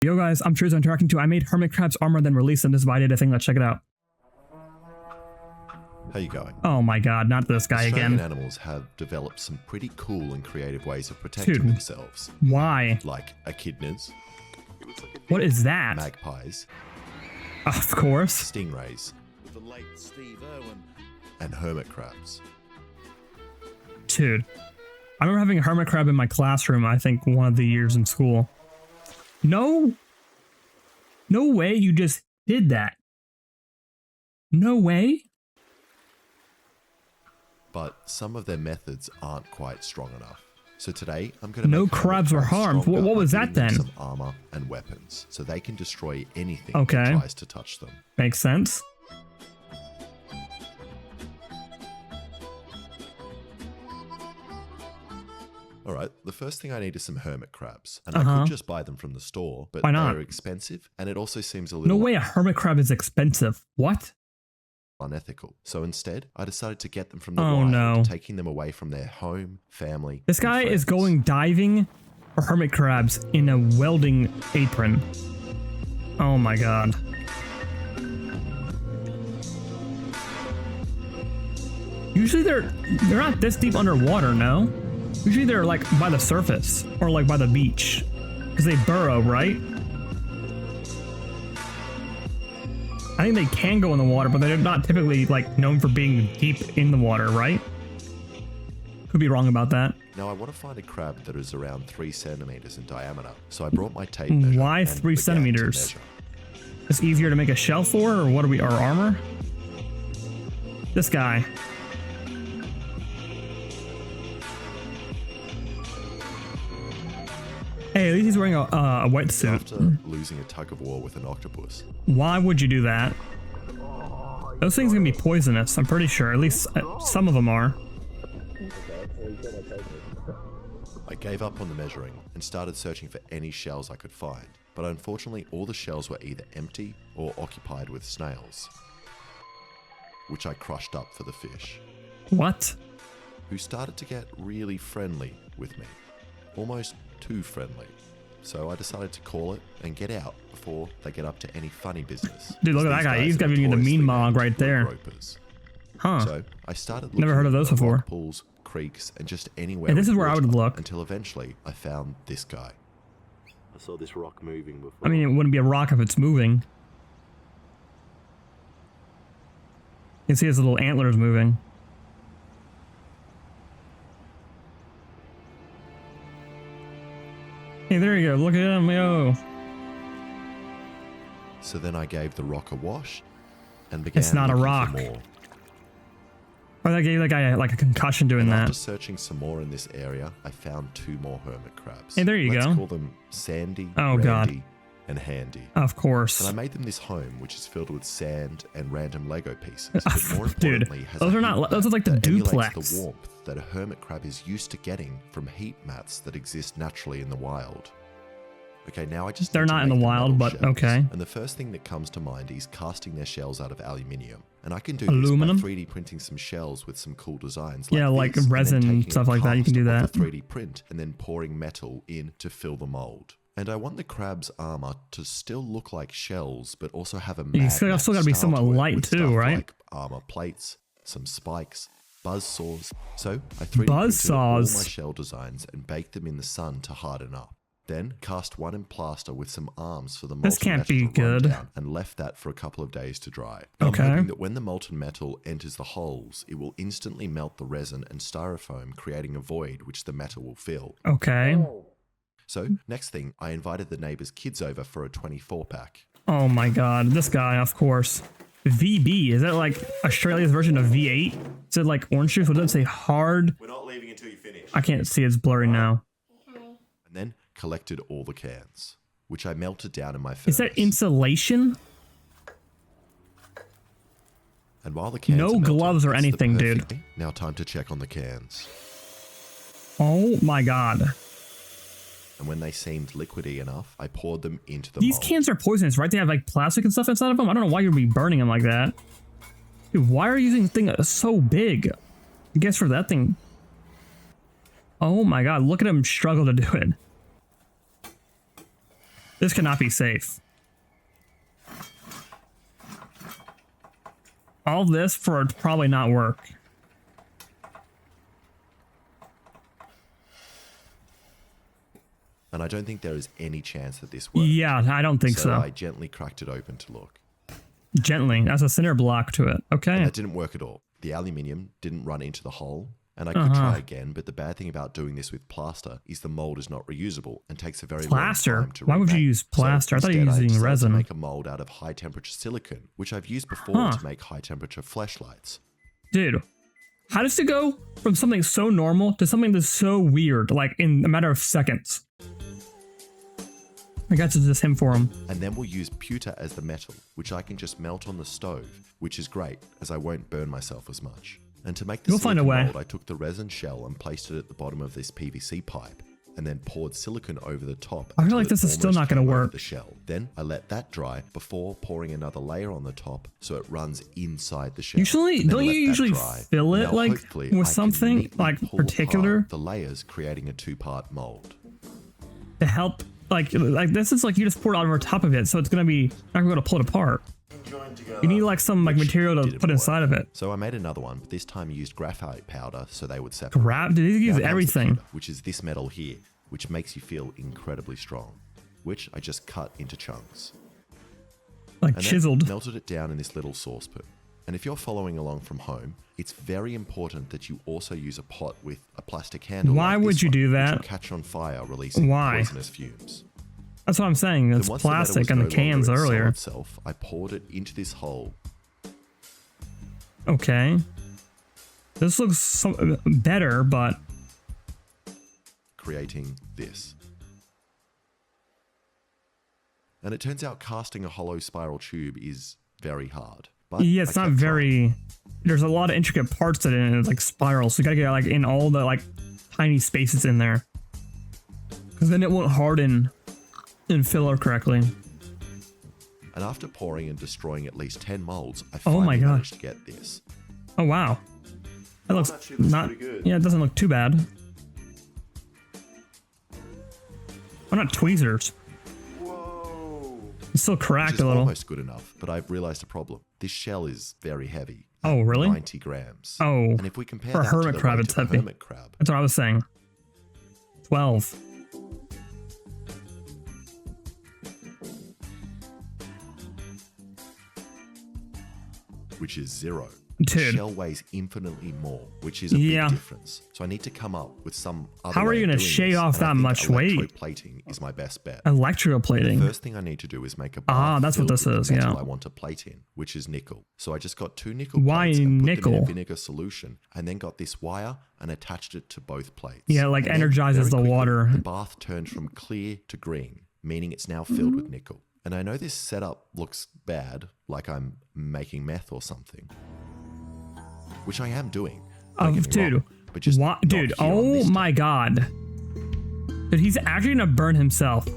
Yo guys, I'm Truzuo interacting too. I made hermit crabs armor then released them. This is IDidAThing. Let's check it out. How you going? Oh my god, not this guy Australian again. animals have developed some pretty cool and creative ways of protecting themselves. Why? Like echidnas. What is that? Magpies. Of course. Stingrays. The late Steve Irwin. And hermit crabs. Dude. I remember having a hermit crab in my classroom, I think one of the years in school. No way you just did that. No way. But some of their methods aren't quite strong enough. So today, I'm going to No make crabs were harmed. stronger What was by that giving them then? some armor and weapons, so they can destroy anything Okay. that tries to touch them. Makes sense. Alright, the first thing I need is some hermit crabs. And I could just buy them from the store, but Why not? they're expensive, and it also seems a No little way a hermit crab is expensive. What? unethical. So instead, I decided to get them from the Oh, wild, no. taking them away from their home, family. This and guy is friends. going diving for hermit crabs in a welding apron. Oh my god. Usually they're not this deep underwater, no? Usually they're like by the surface or like by the beach. Because they burrow, right? I think they can go in the water, but they're not typically like known for being deep in the water, right? Could be wrong about that. Now I want to find a crab that is around 3 centimeters in diameter. So I brought my tape measure. Why and 3 began to centimeters? measure. It's easier to make a shell for, or what are we, our armor? This guy. Hey, at least he's wearing a wetsuit. After losing a tug of war with an octopus, Why would you do that? Those things can be poisonous, I'm pretty sure. At least some of them are. I gave up on the measuring and started searching for any shells I could find. But unfortunately, all the shells were either empty or occupied with snails, which I crushed up for the fish, What? who started to get really friendly with me. Almost too friendly. So I decided to call it and get out before they get up to any funny business. Dude, look at that These guy. guys He's are got me the notoriously mean mog known right for there. gropers. Huh. So I started Never heard of those looking at before. rock pools, creeks, and just anywhere. Hey, this with is where I would water look. Until eventually I found this guy. I saw this rock moving before. I mean, it wouldn't be a rock if it's moving. You can see his little antlers moving. Hey, there you go. Look at him, yo. So then I gave the rock a wash and began It's not a looking for rock. more. Or that gave that guy like a concussion doing And that. after searching some more in this area, I found 2 more hermit crabs. Hey, there you Let's go. call them Sandy, Oh, God. Randy, and Handy. Of course. And I made them this home, which is filled with sand and random Lego pieces. But more Dude, importantly, has those a are not- heat those are mat like the that emulates duplex. the warmth that a hermit crab is used to getting from heat mats that exist naturally in the wild. Okay, now I just They're need to not in the make wild, metal but okay. And the first thing that comes to mind is casting their shells out of aluminium. And I can do Aluminum? this by 3D printing some shells with some cool designs. Yeah, like this, and then resin, taking stuff a like that, you can cast do of that. the 3D print and then pouring metal in to fill the mold. And I want the crab's armor to still look like shells, but also have a You still gotta be somewhat light too, right? Like armor plates, some spikes, buzz saws. So I 3D printed all Buzzsaws. my shell designs and baked them in the sun to harden up. Then cast one in plaster with some arms for the molten This can't metal be to run good. down and left that for a couple of days to dry. Okay. I'm hoping that when the molten metal enters the holes, it will instantly melt the resin and styrofoam, creating a void which the metal will fill. Okay. So, next thing, I invited the neighbor's kids over for a 24-pack. Oh my god. This guy, of course. VB. Is that like Australia's version of V8? Is it like orange juice? What does it say? Hard? We're not leaving until you finish. I can't see. It's blurry now. And then collected all the cans, which I melted down in my furnace. Is that insulation? And while the cans No are melted, gloves or it's the anything, dude. perfect day. Now time to check on the cans. Oh my god. And when they seemed liquidy enough, I poured them into the These mold. cans are poisonous, right? They have like plastic and stuff inside of them. I don't know why you'd be burning them like that. Dude, why are you using the thing so big? I guess for that thing. Oh my god, look at him struggle to do it. This cannot be safe. All this for it to probably not work. And I don't think there is any chance that this works. Yeah, I don't think so. I gently cracked it open to look. Gently, as a cinder block to it. Okay. And that didn't work at all. The aluminium didn't run into the hole, and I could try again, but the bad thing about doing this with plaster is the mold is not reusable and takes a very long time to Why would you remake. use plaster? So I thought you were instead, using I decided resin. to make a mold out of high temperature silicon, which I've used before to make high temperature flashlights. Dude, how does it go from something so normal to something that's so weird, like in a matter of seconds? I got to just him for him. And then we'll use pewter as the metal, which I can just melt on the stove, which is great, as I won't burn myself as much. And to make the You'll find a silicon way. mold, I took the resin shell and placed it at the bottom of this PVC pipe, and then poured silicon over the top. I feel until like it this is still almost not gonna came over work. The shell. Then I let that dry before pouring another layer on the top, so it runs inside the shell. Usually, And then don't you let that usually dry. fill it Now, like hopefully, I with can something neatly like pull particular apart the layers, creating a two-part mold. to help? Like this is like you just pour it over top of it, so it's gonna be not gonna be able to pull it apart. You need like some like material to Didn't put inside work. of it. So I made another one, but this time I used graphite powder so they would separate. Did you Now use comes the everything? pewter, which is this metal here, which makes you feel incredibly strong, which I just cut into chunks. Like And chiseled. then melted it down in this little saucepan. And if you're following along from home, it's very important that you also use a pot with a plastic handle. Why like would this you one, do which that? will catch on fire, releasing Why? poisonous fumes. That's what I'm saying. Then It's once the metal plastic was in no the cans longer in earlier. solid self, I poured it into this hole. Okay. This looks better, but Creating this. And it turns out casting a hollow spiral tube is very hard. But yeah, it's I not kept very. There's a lot of intricate parts to it, and it's like spirals. So you gotta get like in all the like tiny spaces in there, because then it won't harden and fill it correctly. And after pouring and destroying at least 10 molds, I Oh my finally gosh. managed to get this. Oh wow, that looks actually looks not. pretty good. Yeah, it doesn't look too bad. Why not tweezers? Whoa. It's still Which cracked is a little. almost good enough, but I've realized a problem. This shell is very heavy. Oh, really? 90 grams. Oh, And if we compare for a that hermit to the crab, weight it's of a heavy. hermit crab, That's what I was saying. 12. which is 0. Dude. The shell weighs infinitely more, which is a Yeah. big difference. So I need to come up with some other How are way you of gonna doing shave this, off and I that think much weight? electroplating is my best bet. Electroplating. The first thing I need to do is make a Ah, bath that's what filled this with the is, metal yeah. I want to plate in, which is nickel. So I just got 2 nickel Why plates and put them in nickel? a vinegar solution, and then got this wire and attached it to both plates. Yeah, like And then energizes very the quickly, water. The bath turned from clear to green, meaning it's now filled with nickel. And I know this setup looks bad, like I'm making meth or something, which I am doing. Don't get me Dude, wrong, but just what? not Dude, here on oh this my god. Dude, he's actually gonna burn himself.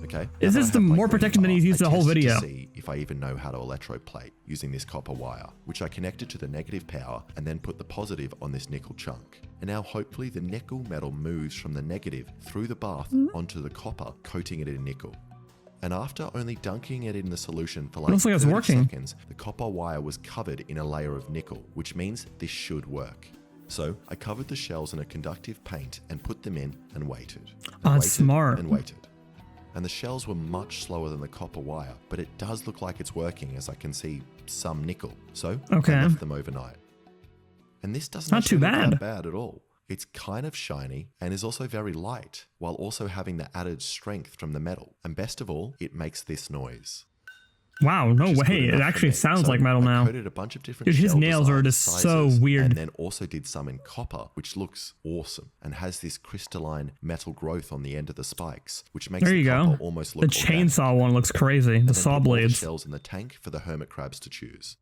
Okay. Is now this that I the have my more green protection than bar, he's used I the whole tested to video? see if I even know how to electroplate using this copper wire, which I connected to the negative power and then put the positive on this nickel chunk. And now hopefully the nickel metal moves from the negative through the bath onto the copper, coating it in nickel. And after only dunking it in the solution for like looks like it's 30 working. seconds, the copper wire was covered in a layer of nickel, which means this should work. So I covered the shells in a conductive paint and put them in and waited. And Oh, that's waited smart. And waited. And the shells were much slower than the copper wire, but it does look like it's working as I can see some nickel. So Okay. I left them overnight. And this doesn't Not too actually look bad. that bad at all. It's kind of shiny and is also very light, while also having the added strength from the metal. And best of all, it makes this noise. Wow, no which is good way. It enough for actually me. sounds So like metal I now. coated a bunch of different Dude, his shell nails are designs, just so sizes, weird. And then also did some in copper, which looks awesome and has this crystalline metal growth on the end of the spikes, which makes There the you copper go. almost The look organic. chainsaw one looks crazy. The And then saw put all the blades. shells in the tank for the hermit crabs to choose.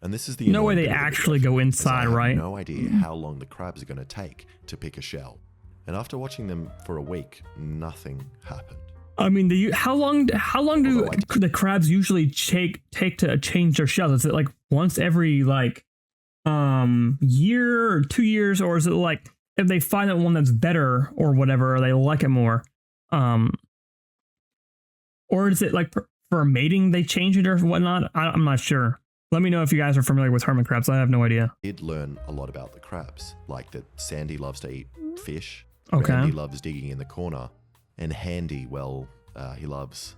And this is the No way annoying they bit of the actually video, go as I inside, have right? no idea how long the crabs are going to take to pick a shell. And after watching them for a week, nothing happened. I mean, how long do Although the crabs usually take to change their shells? Is it like once every like year or 2 years, or is it like if they find that one that's better or whatever, or they like it more? Or is it like for mating they change it or whatnot? I'm not sure. Let me know if you guys are familiar with hermit crabs. I have no idea. I did learn a lot about the crabs, like that Sandy loves to eat fish, Okay. Randy loves digging in the corner, and Handy, well, he loves...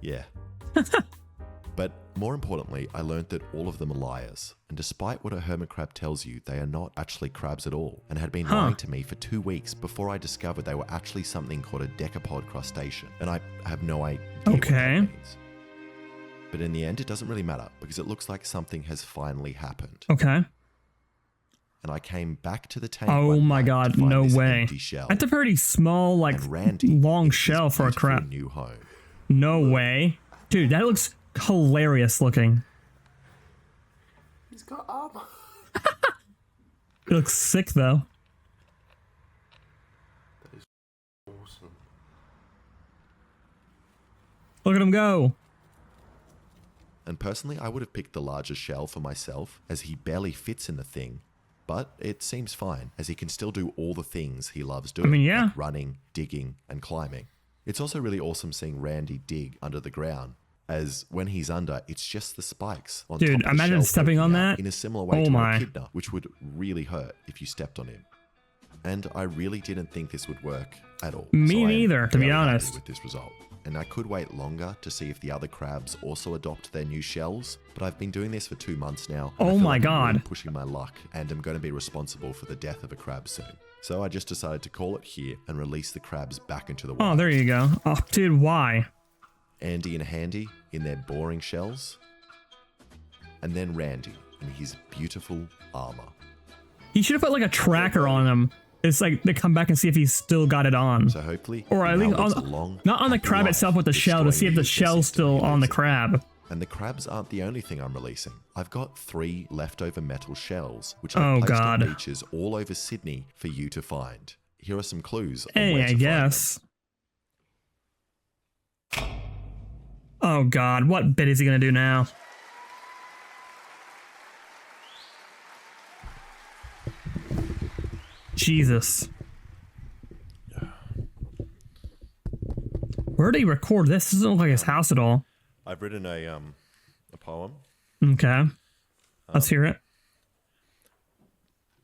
yeah. But more importantly, I learned that all of them are liars. And despite what a hermit crab tells you, they are not actually crabs at all, and had been lying to me for 2 weeks before I discovered they were actually something called a decapod crustacean. And I have no idea what that means. But in the end, it doesn't really matter because it looks like something has finally happened. Okay. And I came back to the tank. Oh my god, no way. Shell. That's a pretty small, like, long shell for a crab. New home. No way. Dude, that looks hilarious looking. He's got armor. It looks sick though. That is awesome. Look at him go. And personally, I would have picked the larger shell for myself, as he barely fits in the thing. But it seems fine, as he can still do all the things he loves doing. I mean, yeah. Like running, digging, and climbing. It's also really awesome seeing Randy dig under the ground, as when he's under, it's just the spikes on top of the imagine shell stepping on poking out that. in a similar way Oh to my. an echidna, which would really hurt if you stepped on him. And I really didn't think this would work at all. Me so I am neither, to be very happy honest. with this result. And I could wait longer to see if the other crabs also adopt their new shells, but I've been doing this for 2 months now. And I Oh feel my like I'm really god. pushing my luck, and I'm going to be responsible for the death of a crab soon. So I just decided to call it here and release the crabs back into the wild. Oh, there you go. Oh, dude, why? Andy and Handy in their boring shells, and then Randy in his beautiful armor. You should have put like a tracker on him. It's like they come back and see if he's still got it on. So hopefully, Or at he least now lives on, a long, not on the happy crab life, itself with the shell to see if the destroying shell's still on the system. crab. And the crabs aren't the only thing I'm releasing. I've got 3 leftover metal shells, which I've Oh, placed God. on beaches all over Sydney for you to find. Here are some clues on Hey, where to I find guess. Oh god, what bit is he gonna do now? Jesus. Where did he record this? This doesn't look like his house at all. I've written a poem. Okay. Let's hear it.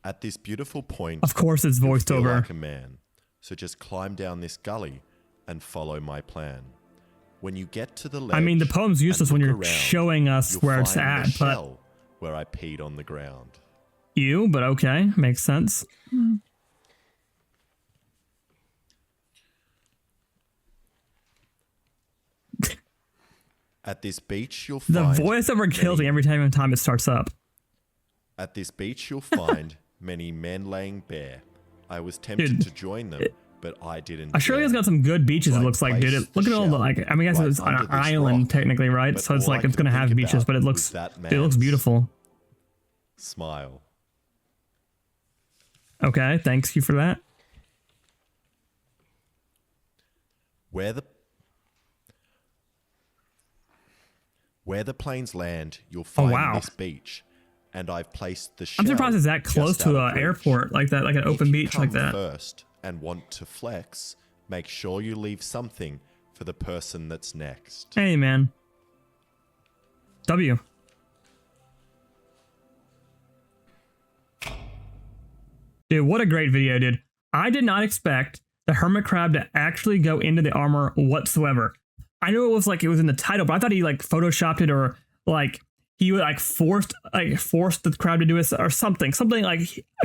At this beautiful point, Of course it's you'll voiced feel over. like a man. So just climb down this gully and follow my plan. When you get to the ledge, I mean, the poem's useless and when look you're around, showing us you'll where it's find at, the but shell where I peed on the ground. you, but okay, makes sense. At this beach, you'll The find voiceover kills me every time it starts up. At this beach, you'll find many men laying bare. I was tempted Dude, to join them, but I didn't. Australia's got some good beaches, it So I looks like, dude. placed Look the at all the, shell like, I mean, I guess right it's on under an this island rock, technically, right? but So it's all like, I it's could gonna have think beaches, about but it was looks, that it looks man's beautiful. Smile. Okay, thanks you for that. Where the planes land, you'll find wow. this beach, and I've placed the shell. I'm surprised it's that close just out to of an reach. airport like that, like an If open you beach like come that. first and want to flex, make sure you leave something for the person that's next. Hey, man. W. Dude, what a great video, dude. I did not expect the hermit crab to actually go into the armor whatsoever. I knew it was like it was in the title, but I thought he like photoshopped it or like he would like forced the crab to do it or something like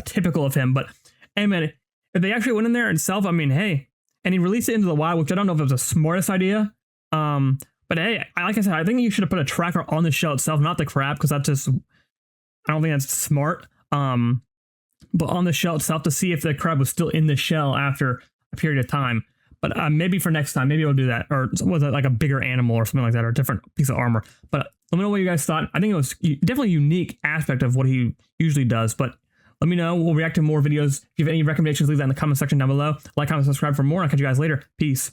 typical of him. But hey, man, if they actually went in there itself, I mean, hey, and he released it into the wild, which I don't know if it was the smartest idea. But hey, like I said, I think you should have put a tracker on the shell itself, not the crab, because that's just, I don't think that's smart. But on the shell itself to see if the crab was still in the shell after a period of time. But maybe for next time, maybe we'll do that. Or was it like a bigger animal or something like that, or a different piece of armor? But let me know what you guys thought. I think it was definitely a unique aspect of what he usually does. But let me know. We'll react to more videos. If you have any recommendations, leave that in the comment section down below. Like, comment, subscribe for more. I'll catch you guys later. Peace.